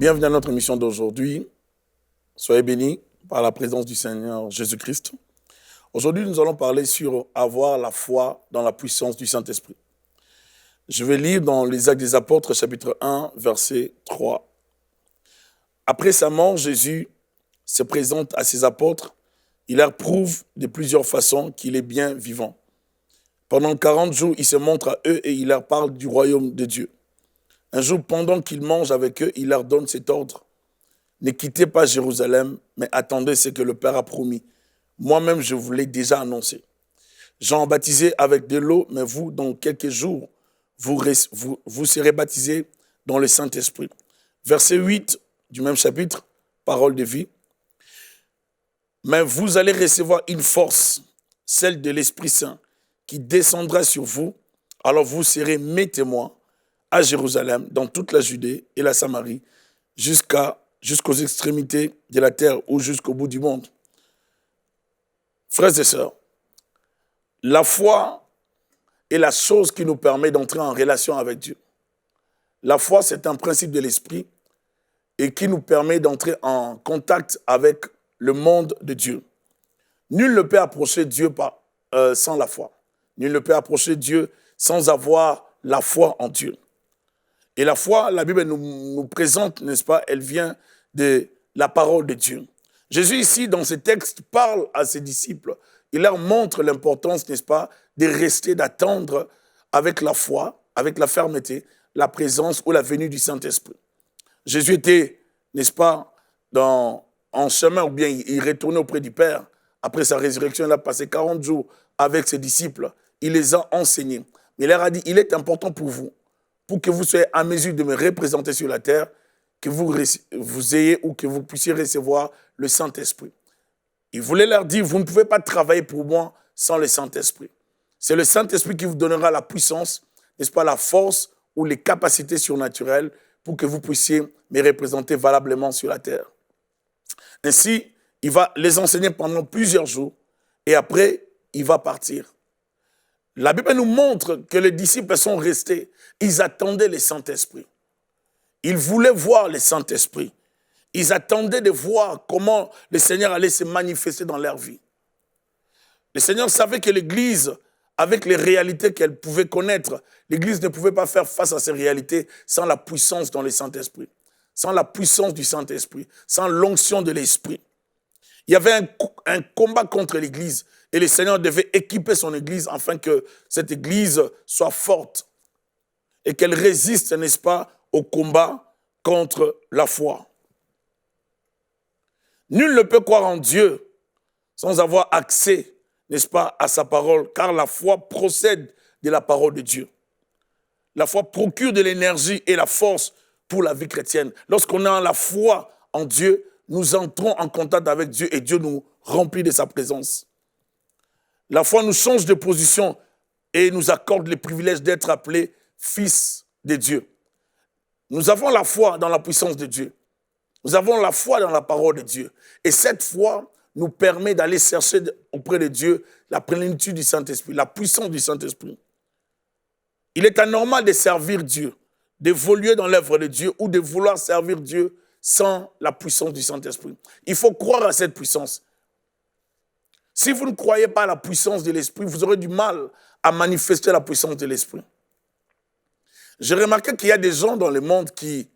Bienvenue à notre émission d'aujourd'hui. Soyez bénis par la présence du Seigneur Jésus-Christ. Aujourd'hui, nous allons parler sur avoir la foi dans la puissance du Saint-Esprit. Je vais lire dans les Actes des Apôtres, chapitre 1, verset 3. Après sa mort, Jésus se présente à ses apôtres. Il leur prouve de plusieurs façons qu'il est bien vivant. Pendant 40 jours, il se montre à eux et il leur parle du royaume de Dieu. Un jour, pendant qu'il mange avec eux, il leur donne cet ordre. Ne quittez pas Jérusalem, mais attendez ce que le Père a promis. Moi-même, je vous l'ai déjà annoncé. Jean a baptisé avec de l'eau, mais vous, dans quelques jours, vous serez baptisés dans le Saint-Esprit. Verset 8 du même chapitre, parole de vie. Mais vous allez recevoir une force, celle de l'Esprit Saint, qui descendra sur vous. Alors vous serez mes témoins à Jérusalem, dans toute la Judée et la Samarie, jusqu'aux extrémités de la terre ou jusqu'au bout du monde. Frères et sœurs, la foi est la chose qui nous permet d'entrer en relation avec Dieu. La foi, c'est un principe de l'esprit et qui nous permet d'entrer en contact avec le monde de Dieu. Nul ne peut approcher Dieu sans la foi. Nul ne peut approcher Dieu sans avoir la foi en Dieu. Et la foi, la Bible nous présente, n'est-ce pas, elle vient de la parole de Dieu. Jésus ici, dans ce texte, parle à ses disciples. Il leur montre l'importance, n'est-ce pas, de rester, d'attendre avec la foi, avec la fermeté, la présence ou la venue du Saint-Esprit. Jésus était, n'est-ce pas, en chemin, ou bien il retournait auprès du Père. Après sa résurrection, il a passé 40 jours avec ses disciples. Il les a enseignés. Mais il leur a dit, il est important pour vous, pour que vous soyez à mesure de me représenter sur la terre, que vous ayez ou que vous puissiez recevoir le Saint-Esprit. Il voulait leur dire, vous ne pouvez pas travailler pour moi sans le Saint-Esprit. C'est le Saint-Esprit qui vous donnera la puissance, n'est-ce pas, la force ou les capacités surnaturelles pour que vous puissiez me représenter valablement sur la terre. Ainsi, il va les enseigner pendant plusieurs jours et après, il va partir. La Bible nous montre que les disciples sont restés. Ils attendaient le Saint-Esprit. Ils voulaient voir le Saint-Esprit. Ils attendaient de voir comment le Seigneur allait se manifester dans leur vie. Le Seigneur savait que l'Église, avec les réalités qu'elle pouvait connaître, l'Église ne pouvait pas faire face à ces réalités sans la puissance dans le Saint-Esprit, sans la puissance du Saint-Esprit, sans l'onction de l'Esprit. Il y avait un combat contre l'Église et le Seigneur devait équiper son Église afin que cette Église soit forte et qu'elle résiste, n'est-ce pas, au combat contre la foi. Nul ne peut croire en Dieu sans avoir accès, n'est-ce pas, à sa parole, car la foi procède de la parole de Dieu. La foi procure de l'énergie et la force pour la vie chrétienne. Lorsqu'on a la foi en Dieu, nous entrons en contact avec Dieu et Dieu nous remplit de sa présence. La foi nous change de position et nous accorde le privilège d'être appelés fils de Dieu. Nous avons la foi dans la puissance de Dieu. Nous avons la foi dans la parole de Dieu. Et cette foi nous permet d'aller chercher auprès de Dieu la plénitude du Saint-Esprit, la puissance du Saint-Esprit. Il est anormal de servir Dieu, d'évoluer dans l'œuvre de Dieu ou de vouloir servir Dieu sans la puissance du Saint-Esprit. Il faut croire à cette puissance. Si vous ne croyez pas à la puissance de l'Esprit, vous aurez du mal à manifester la puissance de l'Esprit. J'ai remarqué qu'il y a des gens dans le monde qui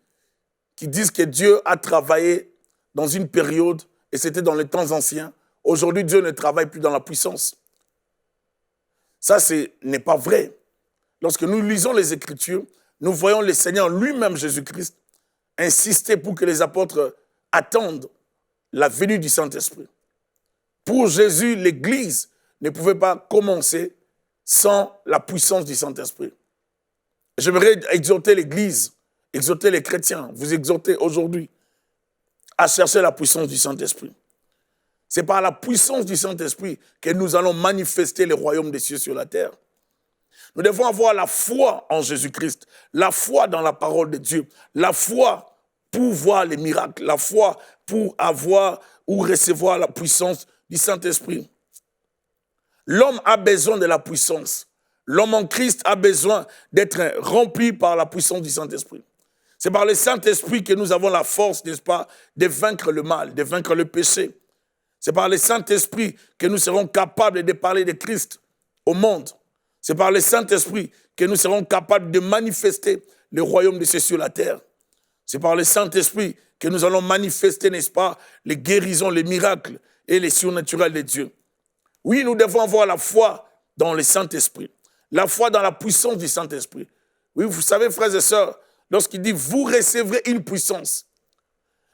disent que Dieu a travaillé dans une période, et c'était dans les temps anciens. Aujourd'hui, Dieu ne travaille plus dans la puissance. Ça, n'est pas vrai. Lorsque nous lisons les Écritures, nous voyons le Seigneur lui-même, Jésus-Christ, insister pour que les apôtres attendent la venue du Saint-Esprit. Pour Jésus, l'Église ne pouvait pas commencer sans la puissance du Saint-Esprit. J'aimerais exhorter l'Église, exhorter les chrétiens, vous exhorter aujourd'hui à chercher la puissance du Saint-Esprit. C'est par la puissance du Saint-Esprit que nous allons manifester le royaume des cieux sur la terre. Nous devons avoir la foi en Jésus-Christ, la foi dans la parole de Dieu, la foi pour voir les miracles, la foi pour avoir ou recevoir la puissance du Saint-Esprit. L'homme a besoin de la puissance. L'homme en Christ a besoin d'être rempli par la puissance du Saint-Esprit. C'est par le Saint-Esprit que nous avons la force, n'est-ce pas, de vaincre le mal, de vaincre le péché. C'est par le Saint-Esprit que nous serons capables de parler de Christ au monde. C'est par le Saint-Esprit que nous serons capables de manifester le royaume de Dieu sur la terre. C'est par le Saint-Esprit que nous allons manifester, n'est-ce pas, les guérisons, les miracles et les surnaturels de Dieu. Oui, nous devons avoir la foi dans le Saint-Esprit, la foi dans la puissance du Saint-Esprit. Oui, vous savez, frères et sœurs, lorsqu'il dit « vous recevrez une puissance »,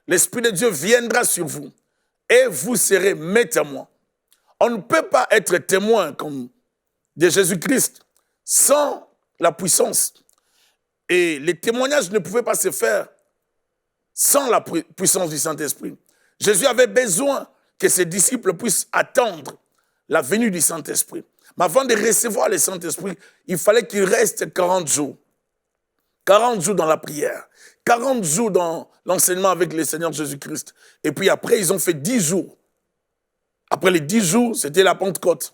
l'Esprit de Dieu viendra sur vous et vous serez mes témoins. On ne peut pas être témoin comme de Jésus-Christ sans la puissance. Et les témoignages ne pouvaient pas se faire sans la puissance du Saint-Esprit. Jésus avait besoin que ses disciples puissent attendre la venue du Saint-Esprit. Mais avant de recevoir le Saint-Esprit, il fallait qu'il reste 40 jours. 40 jours dans la prière, 40 jours dans l'enseignement avec le Seigneur Jésus-Christ. Et puis après, ils ont fait 10 jours. Après les 10 jours, c'était la Pentecôte.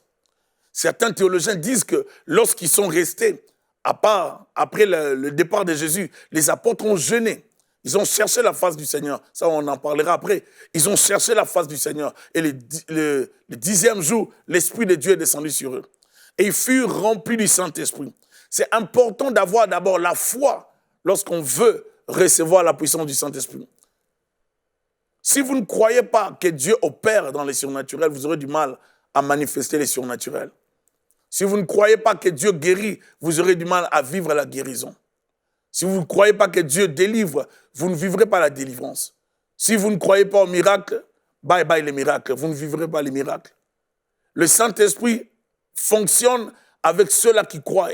Certains théologiens disent que lorsqu'ils sont restés, à part, après le départ de Jésus, les apôtres ont jeûné. Ils ont cherché la face du Seigneur. Ça, on en parlera après. Ils ont cherché la face du Seigneur. Et le 10e jour, l'Esprit de Dieu est descendu sur eux. Et ils furent remplis du Saint-Esprit. C'est important d'avoir d'abord la foi lorsqu'on veut recevoir la puissance du Saint-Esprit. Si vous ne croyez pas que Dieu opère dans les surnaturels, vous aurez du mal à manifester les surnaturels. Si vous ne croyez pas que Dieu guérit, vous aurez du mal à vivre la guérison. Si vous ne croyez pas que Dieu délivre, vous ne vivrez pas la délivrance. Si vous ne croyez pas au miracle, bye bye les miracles, vous ne vivrez pas les miracles. Le Saint-Esprit fonctionne avec ceux-là qui croient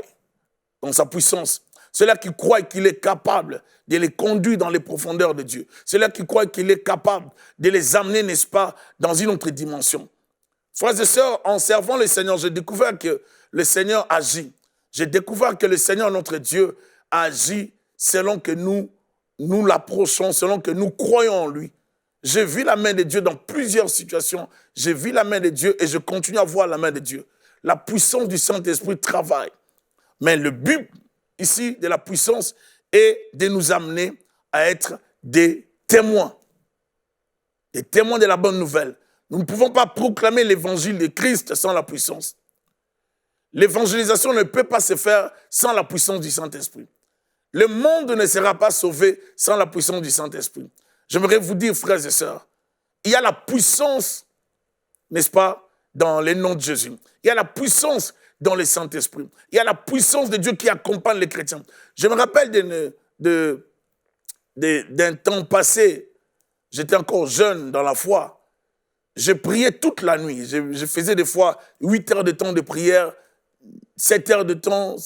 dans sa puissance. Ceux-là qui croient qu'il est capable de les conduire dans les profondeurs de Dieu. Ceux-là qui croient qu'il est capable de les amener, n'est-ce pas, dans une autre dimension. Frères et sœurs, en servant le Seigneur, j'ai découvert que le Seigneur agit. J'ai découvert que le Seigneur, notre Dieu, agit selon que nous l'approchons, selon que nous croyons en lui. J'ai vu la main de Dieu dans plusieurs situations. J'ai vu la main de Dieu et je continue à voir la main de Dieu. La puissance du Saint-Esprit travaille. Mais le but ici de la puissance est de nous amener à être des témoins. Des témoins de la bonne nouvelle. Nous ne pouvons pas proclamer l'évangile de Christ sans la puissance. L'évangélisation ne peut pas se faire sans la puissance du Saint-Esprit. Le monde ne sera pas sauvé sans la puissance du Saint-Esprit. J'aimerais vous dire, frères et sœurs, il y a la puissance, n'est-ce pas, dans les noms de Jésus. Il y a la puissance dans le Saint-Esprit. Il y a la puissance de Dieu qui accompagne les chrétiens. Je me rappelle d'un temps passé, j'étais encore jeune dans la foi. Je priais toute la nuit. Je faisais des fois 8 heures de temps de prière, 7 heures du temps,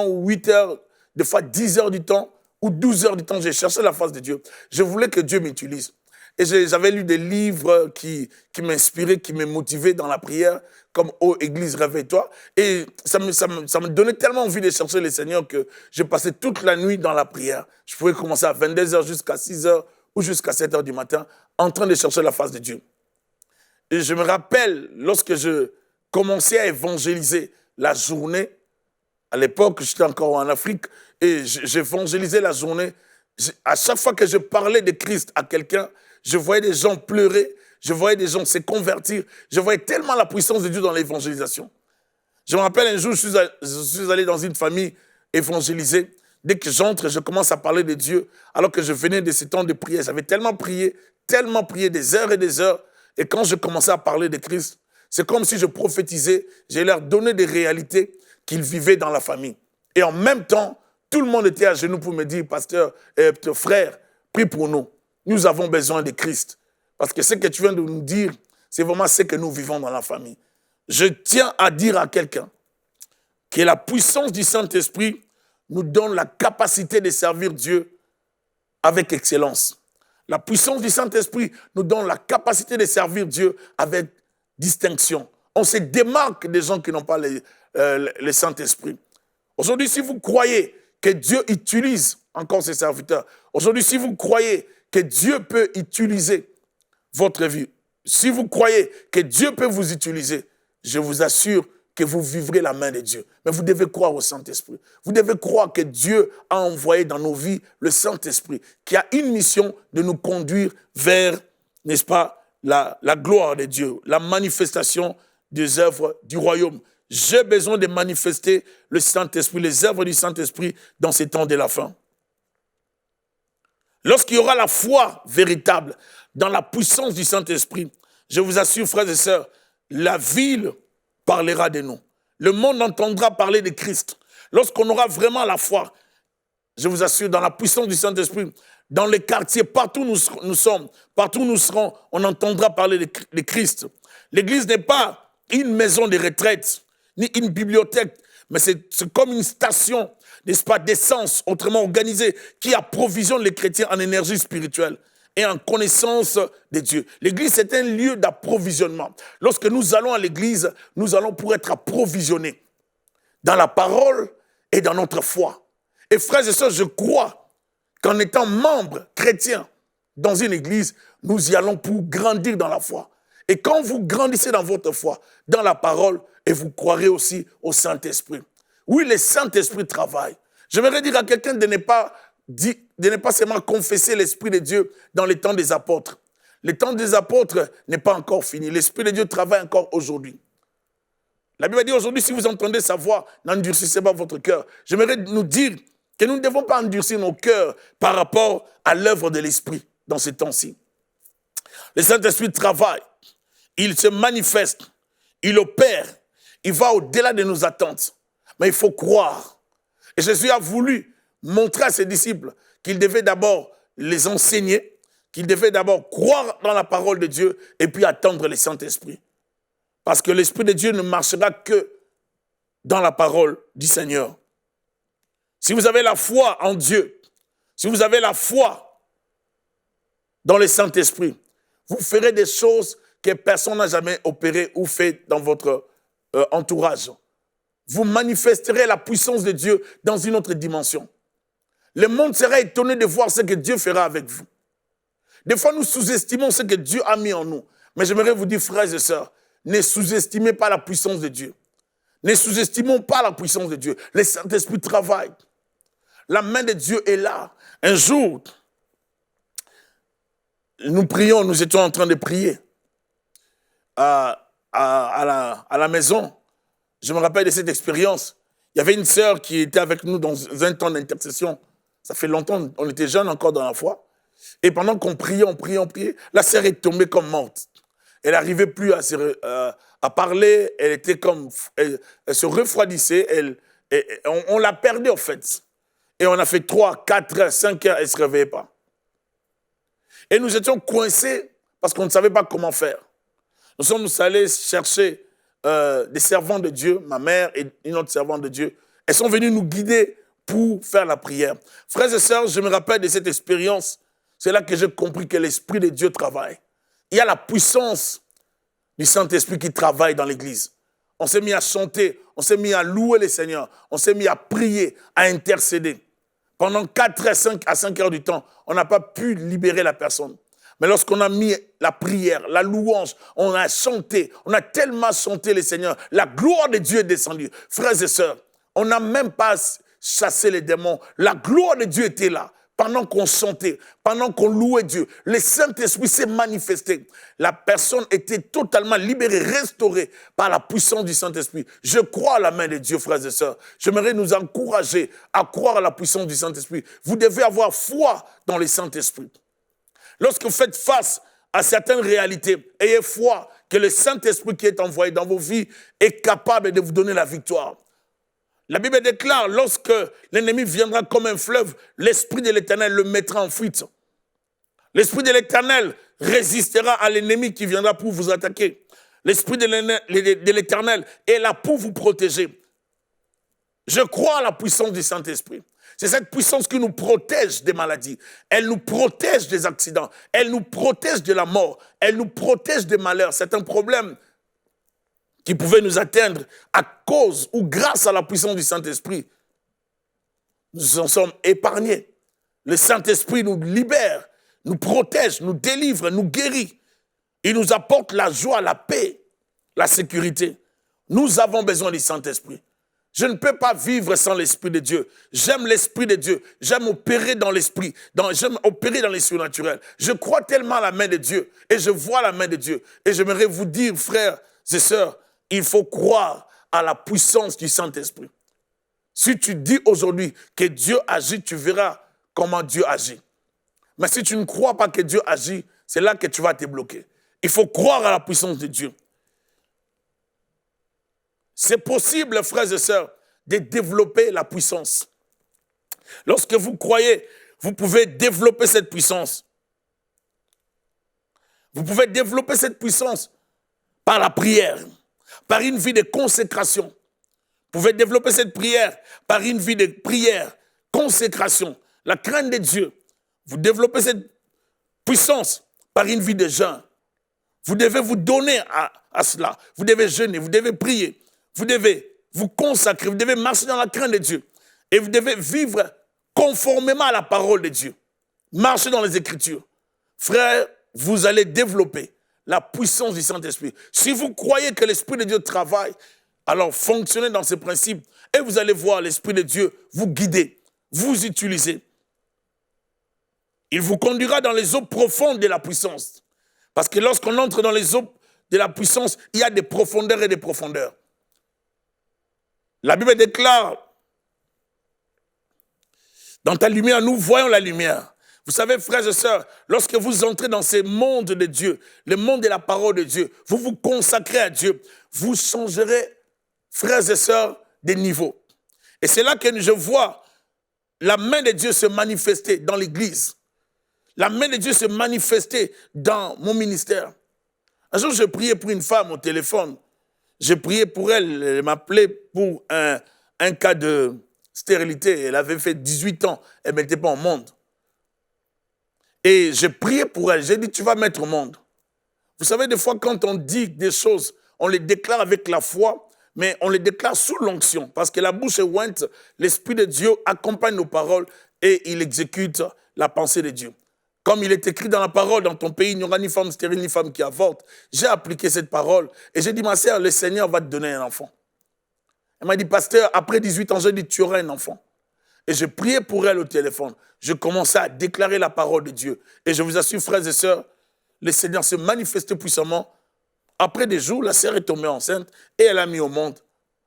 ou 8 heures, des fois 10 heures du temps, ou 12 heures du temps. J'ai cherché la face de Dieu. Je voulais que Dieu m'utilise. Et j'avais lu des livres qui m'inspiraient, qui me motivaient dans la prière, comme « Oh, Église, réveille-toi ». Et ça me donnait tellement envie de chercher le Seigneur que je passais toute la nuit dans la prière. Je pouvais commencer à 22 heures jusqu'à 6 heures ou jusqu'à 7 heures du matin en train de chercher la face de Dieu. Et je me rappelle, lorsque je commençais à évangéliser la journée, à l'époque, j'étais encore en Afrique, et j'évangélisais la journée. À chaque fois que je parlais de Christ à quelqu'un, je voyais des gens pleurer, je voyais des gens se convertir, je voyais tellement la puissance de Dieu dans l'évangélisation. Je me rappelle un jour, je suis allé dans une famille évangélisée. Dès que j'entre, je commence à parler de Dieu, alors que je venais de ces temps de prière. J'avais tellement prié des heures et des heures. Et quand je commençais à parler de Christ, c'est comme si je prophétisais, je leur donnais des réalités qu'ils vivaient dans la famille. Et en même temps, tout le monde était à genoux pour me dire, pasteur, frère, prie pour nous. Nous avons besoin de Christ. Parce que ce que tu viens de nous dire, c'est vraiment ce que nous vivons dans la famille. Je tiens à dire à quelqu'un que la puissance du Saint-Esprit nous donne la capacité de servir Dieu avec excellence. La puissance du Saint-Esprit nous donne la capacité de servir Dieu avec distinction. On se démarque des gens qui n'ont pas le Saint-Esprit. Aujourd'hui, si vous croyez que Dieu utilise encore ses serviteurs, aujourd'hui, si vous croyez que Dieu peut utiliser votre vie, si vous croyez que Dieu peut vous utiliser, je vous assure que vous vivrez la main de Dieu. Mais vous devez croire au Saint-Esprit. Vous devez croire que Dieu a envoyé dans nos vies le Saint-Esprit, qui a une mission de nous conduire vers, n'est-ce pas, la gloire de Dieu, la manifestation des œuvres du royaume. J'ai besoin de manifester le Saint-Esprit, les œuvres du Saint-Esprit dans ces temps de la fin. Lorsqu'il y aura la foi véritable dans la puissance du Saint-Esprit, je vous assure, frères et sœurs, la ville parlera de nous. Le monde entendra parler de Christ. Lorsqu'on aura vraiment la foi, je vous assure, dans la puissance du Saint-Esprit, dans les quartiers, partout où nous sommes, partout où nous serons, on entendra parler de Christ. L'Église n'est pas une maison de retraite, ni une bibliothèque, mais c'est comme une station, n'est-ce pas, d'essence, autrement organisée, qui approvisionne les chrétiens en énergie spirituelle et en connaissance de Dieu. L'Église, c'est un lieu d'approvisionnement. Lorsque nous allons à l'Église, nous allons pour être approvisionnés dans la parole et dans notre foi. Et frères et sœurs, je crois qu'en étant membres chrétiens dans une Église, nous y allons pour grandir dans la foi. Et quand vous grandissez dans votre foi, dans la parole, et vous croirez aussi au Saint-Esprit. Oui, le Saint-Esprit travaille. J'aimerais dire à quelqu'un de ne pas seulement confesser l'Esprit de Dieu dans les temps des apôtres. Le temps des apôtres n'est pas encore fini. L'Esprit de Dieu travaille encore aujourd'hui. La Bible dit aujourd'hui, si vous entendez sa voix, n'endurcissez pas votre cœur. J'aimerais nous dire que nous ne devons pas endurcir nos cœurs par rapport à l'œuvre de l'Esprit dans ces temps-ci. Le Saint-Esprit travaille, il se manifeste, il opère, il va au-delà de nos attentes. Mais il faut croire. Et Jésus a voulu montrer à ses disciples qu'il devait d'abord les enseigner, qu'il devait d'abord croire dans la parole de Dieu et puis attendre le Saint-Esprit. Parce que l'Esprit de Dieu ne marchera que dans la parole du Seigneur. Si vous avez la foi en Dieu, si vous avez la foi dans le Saint-Esprit, vous ferez des choses que personne n'a jamais opérées ou fait dans votre entourage. Vous manifesterez la puissance de Dieu dans une autre dimension. Le monde sera étonné de voir ce que Dieu fera avec vous. Des fois, nous sous-estimons ce que Dieu a mis en nous. Mais j'aimerais vous dire, frères et sœurs, ne sous-estimez pas la puissance de Dieu. Ne sous-estimons pas la puissance de Dieu. Le Saint-Esprit travaille. La main de Dieu est là. Un jour, nous étions en train de prier à la maison. Je me rappelle de cette expérience. Il y avait une sœur qui était avec nous dans un temps d'intercession. Ça fait longtemps, on était jeunes encore dans la foi. Et pendant qu'on priait, la sœur est tombée comme morte. Elle n'arrivait plus à parler, elle se refroidissait, on l'a perdue en fait. Et on a fait 3, 4 heures, 5 heures, elle ne se réveillait pas. Et nous étions coincés parce qu'on ne savait pas comment faire. Nous sommes allés chercher des servants de Dieu, ma mère et une autre servante de Dieu. Elles sont venues nous guider pour faire la prière. Frères et sœurs, je me rappelle de cette expérience. C'est là que j'ai compris que l'Esprit de Dieu travaille. Il y a la puissance du Saint-Esprit qui travaille dans l'Église. On s'est mis à chanter, on s'est mis à louer le Seigneur, on s'est mis à prier, à intercéder. Pendant 4 heures, 5 à 5 heures du temps, on n'a pas pu libérer la personne. Mais lorsqu'on a mis la prière, la louange, on a chanté, on a tellement chanté le Seigneur, la gloire de Dieu est descendue. Frères et sœurs, on n'a même pas chassé les démons. La gloire de Dieu était là. Pendant qu'on chantait, pendant qu'on louait Dieu, le Saint-Esprit s'est manifesté. La personne était totalement libérée, restaurée par la puissance du Saint-Esprit. Je crois à la main de Dieu, frères et sœurs. J'aimerais nous encourager à croire à la puissance du Saint-Esprit. Vous devez avoir foi dans le Saint-Esprit. Lorsque vous faites face à certaines réalités, ayez foi que le Saint-Esprit qui est envoyé dans vos vies est capable de vous donner la victoire. La Bible déclare, lorsque l'ennemi viendra comme un fleuve, l'Esprit de l'Éternel le mettra en fuite. L'Esprit de l'Éternel résistera à l'ennemi qui viendra pour vous attaquer. L'Esprit de l'Éternel est là pour vous protéger. Je crois à la puissance du Saint-Esprit. C'est cette puissance qui nous protège des maladies. Elle nous protège des accidents. Elle nous protège de la mort. Elle nous protège des malheurs. C'est un problème qui pouvait nous atteindre à cause ou grâce à la puissance du Saint-Esprit. Nous en sommes épargnés. Le Saint-Esprit nous libère, nous protège, nous délivre, nous guérit. Il nous apporte la joie, la paix, la sécurité. Nous avons besoin du Saint-Esprit. Je ne peux pas vivre sans l'Esprit de Dieu. J'aime l'Esprit de Dieu. J'aime opérer dans l'Esprit. J'aime opérer dans les surnaturels. Je crois tellement à la main de Dieu et je vois la main de Dieu. Et j'aimerais vous dire, frères et sœurs, il faut croire à la puissance du Saint-Esprit. Si tu dis aujourd'hui que Dieu agit, tu verras comment Dieu agit. Mais si tu ne crois pas que Dieu agit, c'est là que tu vas te bloquer. Il faut croire à la puissance de Dieu. C'est possible, frères et sœurs, de développer la puissance. Lorsque vous croyez, vous pouvez développer cette puissance. Vous pouvez développer cette puissance par la prière, par une vie de consécration. Vous pouvez développer cette prière par une vie de prière, consécration, la crainte de Dieu. Vous développez cette puissance par une vie de jeûne. Vous devez vous donner à cela. Vous devez jeûner, vous devez prier. Vous devez vous consacrer, vous devez marcher dans la crainte de Dieu. Et vous devez vivre conformément à la parole de Dieu. Marcher dans les Écritures. Frères, vous allez développer la puissance du Saint-Esprit. Si vous croyez que l'Esprit de Dieu travaille, alors fonctionnez dans ces principes et vous allez voir l'Esprit de Dieu vous guider, vous utiliser. Il vous conduira dans les eaux profondes de la puissance. Parce que lorsqu'on entre dans les eaux de la puissance, il y a des profondeurs et des profondeurs. La Bible déclare, dans ta lumière, nous voyons la lumière. Vous savez, frères et sœurs, lorsque vous entrez dans ces mondes de Dieu, le monde de la parole de Dieu, vous vous consacrez à Dieu, vous changerez, frères et sœurs, des niveaux. Et c'est là que je vois la main de Dieu se manifester dans l'Église. La main de Dieu se manifester dans mon ministère. Un jour, je priais pour une femme au téléphone. J'ai prié pour elle, elle m'appelait pour un cas de stérilité. Elle avait fait 18 ans, elle ne mettait pas au monde. Et j'ai prié pour elle, j'ai dit, tu vas mettre au monde. Vous savez, des fois, quand on dit des choses, on les déclare avec la foi, mais on les déclare sous l'onction. Parce que la bouche est ointe, l'Esprit de Dieu accompagne nos paroles et il exécute la pensée de Dieu. Comme il est écrit dans la parole, dans ton pays, il n'y aura ni femme stérile, ni femme qui avorte. J'ai appliqué cette parole et j'ai dit, ma sœur, le Seigneur va te donner un enfant. Elle m'a dit, pasteur, après 18 ans, j'ai dit, tu auras un enfant. Et j'ai prié pour elle au téléphone. Je commençais à déclarer la parole de Dieu. Et je vous assure, frères et sœurs, le Seigneur s'est manifesté puissamment. Après des jours, la sœur est tombée enceinte et elle a mis au monde.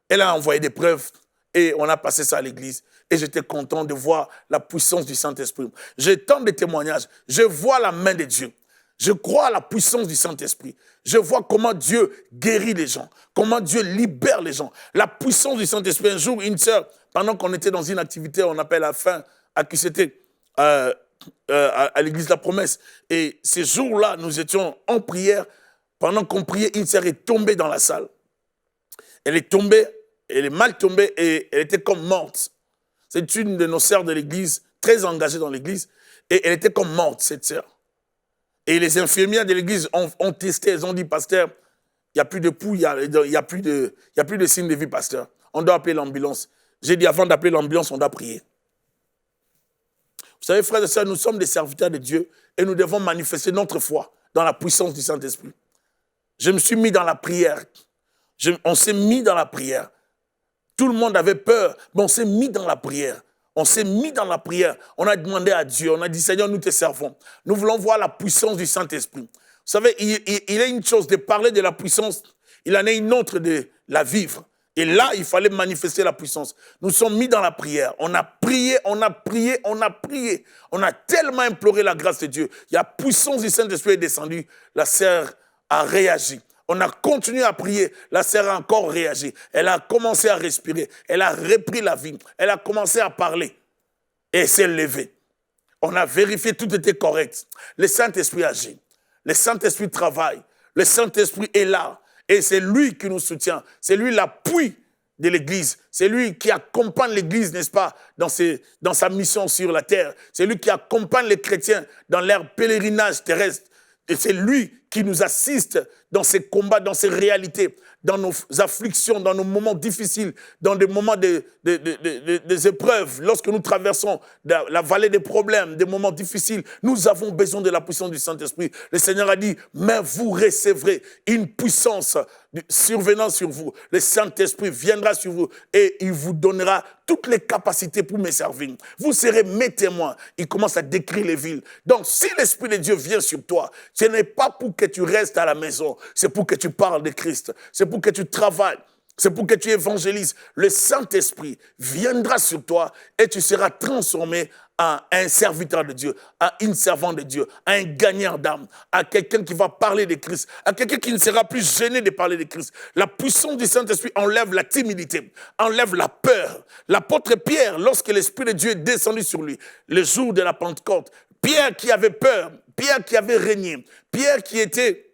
Elle a envoyé des preuves et on a passé ça à l'église. Et j'étais content de voir la puissance du Saint-Esprit. J'ai tant de témoignages. Je vois la main de Dieu. Je crois à la puissance du Saint-Esprit. Je vois comment Dieu guérit les gens, comment Dieu libère les gens. La puissance du Saint-Esprit. Un jour, une sœur, pendant qu'on était dans une activité, on appelle la fin, à QCT, à l'église de la Promesse. Et ces jours-là, nous étions en prière. Pendant qu'on priait, une sœur est tombée dans la salle. Elle est tombée, elle est mal tombée et elle était comme morte. C'est une de nos sœurs de l'église, très engagée dans l'église, et elle était comme morte, cette sœur. Et les infirmières de l'église ont testé, elles ont dit, pasteur, il n'y a plus de pouls, il n'y a plus de signe de vie, pasteur. On doit appeler l'ambulance. J'ai dit, avant d'appeler l'ambulance, on doit prier. Vous savez, frères et sœurs, nous sommes des serviteurs de Dieu et nous devons manifester notre foi dans la puissance du Saint-Esprit. Je me suis mis dans la prière. On s'est mis dans la prière. Tout le monde avait peur, mais on s'est mis dans la prière. On s'est mis dans la prière. On a demandé à Dieu, on a dit, Seigneur, nous te servons. Nous voulons voir la puissance du Saint-Esprit. Vous savez, il est une chose de parler de la puissance, il en est une autre de la vivre. Et là, il fallait manifester la puissance. Nous sommes mis dans la prière. On a prié, on a prié, on a prié. On a tellement imploré la grâce de Dieu. La puissance du Saint-Esprit est descendue. La sœur a réagi. On a continué à prier. La sœur a encore réagi. Elle a commencé à respirer. Elle a repris la vie. Elle a commencé à parler. Et elle s'est levée. On a vérifié, tout était correct. Le Saint-Esprit agit. Le Saint-Esprit travaille. Le Saint-Esprit est là. Et c'est lui qui nous soutient. C'est lui l'appui de l'Église. C'est lui qui accompagne l'Église, n'est-ce pas, dans sa mission sur la terre. C'est lui qui accompagne les chrétiens dans leur pèlerinage terrestre. Et c'est lui qui nous assiste dans ces combats, dans ces réalités, dans nos afflictions, dans nos moments difficiles, dans des moments des épreuves, lorsque nous traversons la vallée des problèmes, des moments difficiles, nous avons besoin de la puissance du Saint-Esprit. Le Seigneur a dit, mais vous recevrez une puissance survenant sur vous. Le Saint-Esprit viendra sur vous et il vous donnera toutes les capacités pour me servir. Vous serez mes témoins. Il commence à décrire les villes. Donc, si l'Esprit de Dieu vient sur toi, ce n'est pas pour que tu restes à la maison, c'est pour que tu parles de Christ, c'est pour que tu travailles, c'est pour que tu évangélises. Le Saint-Esprit viendra sur toi et tu seras transformé à un serviteur de Dieu, à une servante de Dieu, à un gagnant d'âme, à quelqu'un qui va parler de Christ, à quelqu'un qui ne sera plus gêné de parler de Christ. La puissance du Saint-Esprit enlève la timidité, enlève la peur. L'apôtre Pierre, lorsque l'Esprit de Dieu est descendu sur lui, le jour de la Pentecôte, Pierre qui avait peur, Pierre qui avait régné, Pierre qui était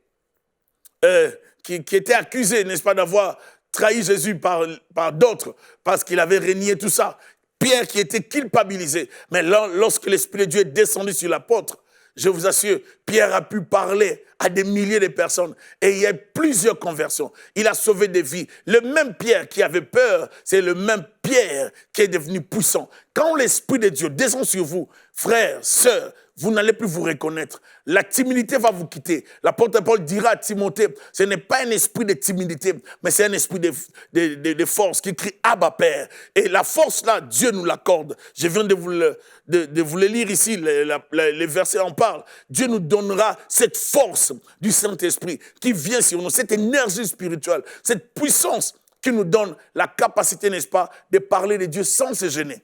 accusé, n'est-ce pas, d'avoir trahi Jésus par d'autres, parce qu'il avait régné tout ça. Pierre qui était culpabilisé. Mais lorsque l'Esprit de Dieu est descendu sur l'apôtre, je vous assure, Pierre a pu parler à des milliers de personnes et il y a eu plusieurs conversions. Il a sauvé des vies. Le même Pierre qui avait peur, c'est le même Pierre qui est devenu puissant. Quand l'Esprit de Dieu descend sur vous, frères, sœurs, vous n'allez plus vous reconnaître. La timidité va vous quitter. L'apôtre Paul dira à Timothée, ce n'est pas un esprit de timidité, mais c'est un esprit de force qui crie « Abba Père ». Et la force là, Dieu nous l'accorde. Je viens de vous le lire ici, les versets en parlent. Dieu nous donnera cette force du Saint-Esprit qui vient sur nous, cette énergie spirituelle, cette puissance qui nous donne la capacité, n'est-ce pas, de parler de Dieu sans se gêner,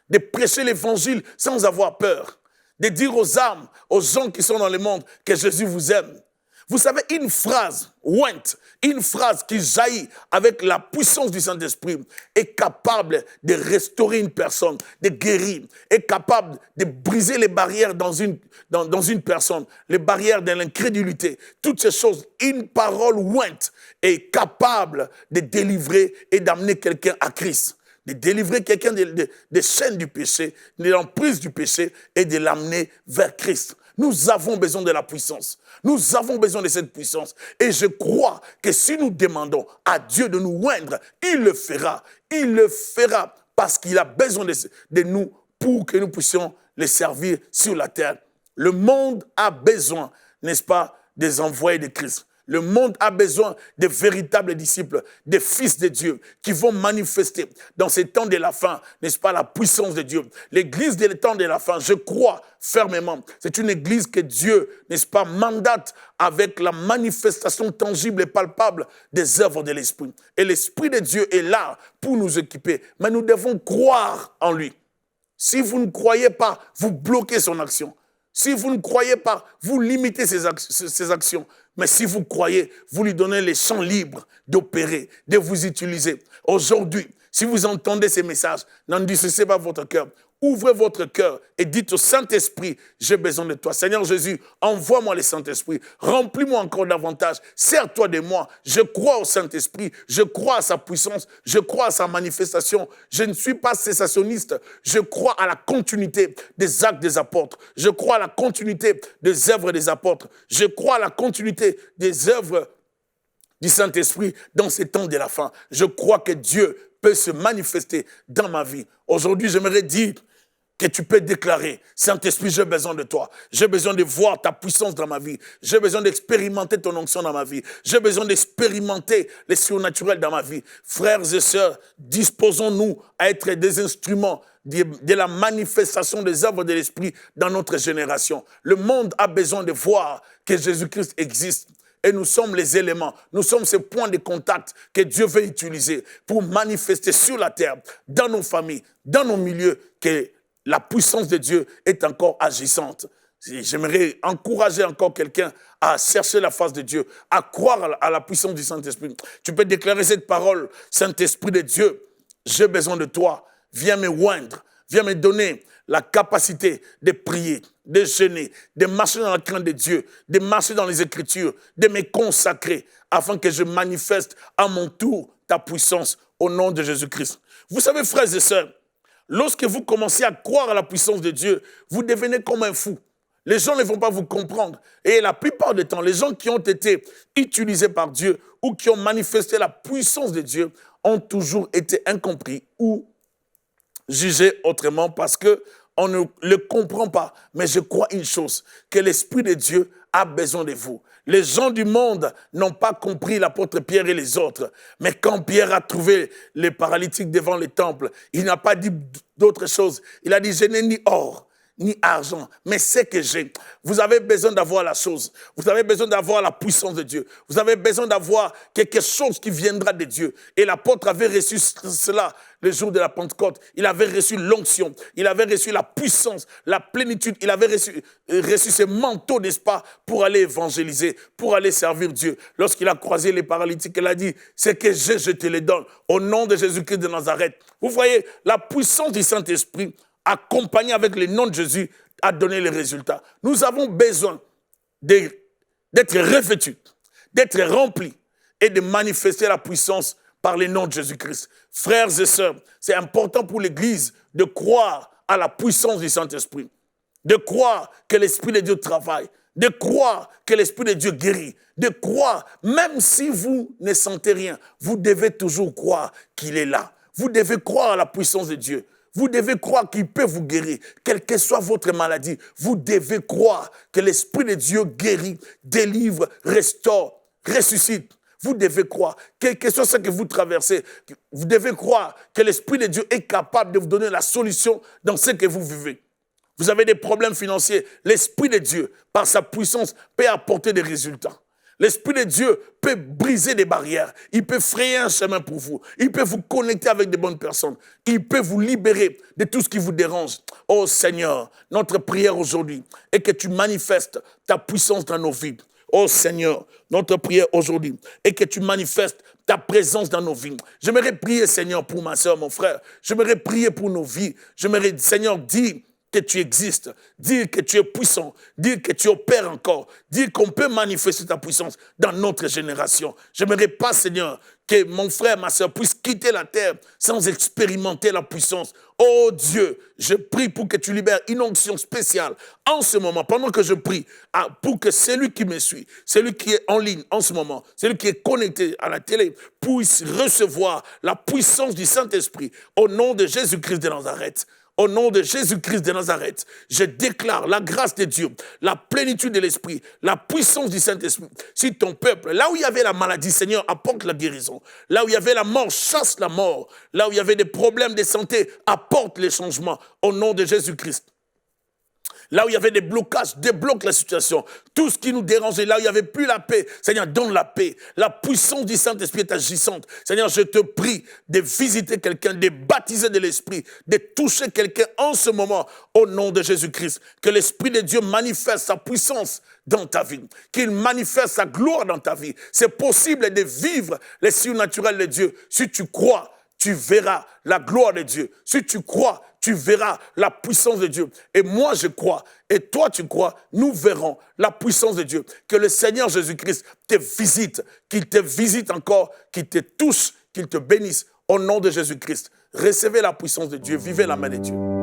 de prêcher l'évangile sans avoir peur, de dire aux âmes, aux gens qui sont dans le monde que Jésus vous aime. Vous savez, une phrase, une phrase qui jaillit avec la puissance du Saint-Esprit est capable de restaurer une personne, de guérir, est capable de briser les barrières dans une personne, les barrières de l'incrédulité. Toutes ces choses, une parole est capable de délivrer et d'amener quelqu'un à Christ. De délivrer quelqu'un des chaînes du péché, de l'emprise du péché et de l'amener vers Christ. Nous avons besoin de la puissance. Nous avons besoin de cette puissance. Et je crois que si nous demandons à Dieu de nous oindre, il le fera. Il le fera parce qu'il a besoin de nous pour que nous puissions les servir sur la terre. Le monde a besoin, n'est-ce pas, des envoyés de Christ. Le monde a besoin de véritables disciples, des fils de Dieu, qui vont manifester dans ces temps de la fin, n'est-ce pas, la puissance de Dieu. L'église des temps de la fin, je crois fermement, c'est une église que Dieu, n'est-ce pas, mandate avec la manifestation tangible et palpable des œuvres de l'Esprit. Et l'Esprit de Dieu est là pour nous équiper, mais nous devons croire en lui. Si vous ne croyez pas, vous bloquez son action. Si vous ne croyez pas, vous limitez ses actions. Mais si vous croyez, vous lui donnez les champs libres d'opérer, de vous utiliser. Aujourd'hui, si vous entendez ces messages, n'endurcissez pas votre cœur. Ouvrez votre cœur et dites au Saint-Esprit, j'ai besoin de toi. Seigneur Jésus, envoie-moi le Saint-Esprit. Remplis-moi encore davantage. Sers-toi de moi. Je crois au Saint-Esprit. Je crois à sa puissance. Je crois à sa manifestation. Je ne suis pas cessationniste. Je crois à la continuité des actes des apôtres. Je crois à la continuité des œuvres des apôtres. Je crois à la continuité des œuvres du Saint-Esprit dans ces temps de la fin. Je crois que Dieu peut se manifester dans ma vie. Aujourd'hui, j'aimerais dire que tu peux déclarer, Saint-Esprit, j'ai besoin de toi. J'ai besoin de voir ta puissance dans ma vie. J'ai besoin d'expérimenter ton onction dans ma vie. J'ai besoin d'expérimenter les surnaturels dans ma vie. Frères et sœurs, disposons-nous à être des instruments de la manifestation des œuvres de l'Esprit dans notre génération. Le monde a besoin de voir que Jésus-Christ existe. Et nous sommes les éléments, nous sommes ces points de contact que Dieu veut utiliser pour manifester sur la terre, dans nos familles, dans nos milieux, que la puissance de Dieu est encore agissante. J'aimerais encourager encore quelqu'un à chercher la face de Dieu, à croire à la puissance du Saint-Esprit. Tu peux déclarer cette parole, Saint-Esprit de Dieu, j'ai besoin de toi, viens me oindre, viens me donner la capacité de prier, de jeûner, de marcher dans la crainte de Dieu, de marcher dans les Écritures, de me consacrer afin que je manifeste à mon tour ta puissance au nom de Jésus-Christ. Vous savez, frères et sœurs, lorsque vous commencez à croire à la puissance de Dieu, vous devenez comme un fou. Les gens ne vont pas vous comprendre. Et la plupart du temps, les gens qui ont été utilisés par Dieu ou qui ont manifesté la puissance de Dieu ont toujours été incompris ou jugés autrement parce qu'on ne le comprend pas. Mais je crois une chose, que l'Esprit de Dieu a besoin de vous. Les gens du monde n'ont pas compris l'apôtre Pierre et les autres. Mais quand Pierre a trouvé les paralytiques devant le temple, il n'a pas dit d'autre chose. Il a dit, je n'ai ni or, ni argent, mais c'est que j'ai. Vous avez besoin d'avoir la chose. Vous avez besoin d'avoir la puissance de Dieu. Vous avez besoin d'avoir quelque chose qui viendra de Dieu. Et l'apôtre avait reçu cela le jour de la Pentecôte. Il avait reçu l'onction. Il avait reçu la puissance, la plénitude. Il avait reçu ce manteau, n'est-ce pas, pour aller évangéliser, pour aller servir Dieu. Lorsqu'il a croisé les paralytiques, il a dit, c'est que j'ai, je te le donne, au nom de Jésus-Christ de Nazareth. Vous voyez, la puissance du Saint-Esprit, accompagné avec le nom de Jésus, a donné les résultats. Nous avons besoin d'être revêtus, d'être remplis et de manifester la puissance par le nom de Jésus-Christ. Frères et sœurs, c'est important pour l'Église de croire à la puissance du Saint-Esprit, de croire que l'Esprit de Dieu travaille, de croire que l'Esprit de Dieu guérit, de croire, même si vous ne sentez rien, vous devez toujours croire qu'il est là. Vous devez croire à la puissance de Dieu. Vous devez croire qu'il peut vous guérir, quelle que soit votre maladie. Vous devez croire que l'Esprit de Dieu guérit, délivre, restaure, ressuscite. Vous devez croire, quel que soit ce que vous traversez, vous devez croire que l'Esprit de Dieu est capable de vous donner la solution dans ce que vous vivez. Vous avez des problèmes financiers, l'Esprit de Dieu, par sa puissance, peut apporter des résultats. L'Esprit de Dieu peut briser des barrières. Il peut frayer un chemin pour vous. Il peut vous connecter avec de bonnes personnes. Il peut vous libérer de tout ce qui vous dérange. Oh Seigneur, notre prière aujourd'hui est que tu manifestes ta puissance dans nos vies. Oh Seigneur, notre prière aujourd'hui est que tu manifestes ta présence dans nos vies. J'aimerais prier, Seigneur, pour ma soeur, mon frère. J'aimerais prier pour nos vies. J'aimerais, Seigneur, dire que tu existes, dire que tu es puissant, dire que tu opères encore, dire qu'on peut manifester ta puissance dans notre génération. Je n'aimerais pas, Seigneur, que mon frère, ma soeur puissent quitter la terre sans expérimenter la puissance. Oh Dieu, je prie pour que tu libères une onction spéciale en ce moment, pendant que je prie, pour que celui qui me suit, celui qui est en ligne en ce moment, celui qui est connecté à la télé, puisse recevoir la puissance du Saint-Esprit au nom de Jésus-Christ de Nazareth. Au nom de Jésus-Christ de Nazareth, je déclare la grâce de Dieu, la plénitude de l'Esprit, la puissance du Saint-Esprit. Si ton peuple, là où il y avait la maladie, Seigneur, apporte la guérison. Là où il y avait la mort, chasse la mort. Là où il y avait des problèmes de santé, apporte les changements. Au nom de Jésus-Christ. Là où il y avait des blocages, débloque la situation. Tout ce qui nous dérangeait, là où il n'y avait plus la paix, Seigneur, donne la paix. La puissance du Saint-Esprit est agissante. Seigneur, je te prie de visiter quelqu'un, de baptiser de l'Esprit, de toucher quelqu'un en ce moment, au nom de Jésus-Christ. Que l'Esprit de Dieu manifeste sa puissance dans ta vie, qu'il manifeste sa gloire dans ta vie. C'est possible de vivre les surnaturels de Dieu. Si tu crois, tu verras la gloire de Dieu. Si tu crois, tu verras la puissance de Dieu. Et moi, je crois, et toi, tu crois, nous verrons la puissance de Dieu. Que le Seigneur Jésus-Christ te visite, qu'il te visite encore, qu'il te touche, qu'il te bénisse. Au nom de Jésus-Christ, recevez la puissance de Dieu, vivez la main de Dieu.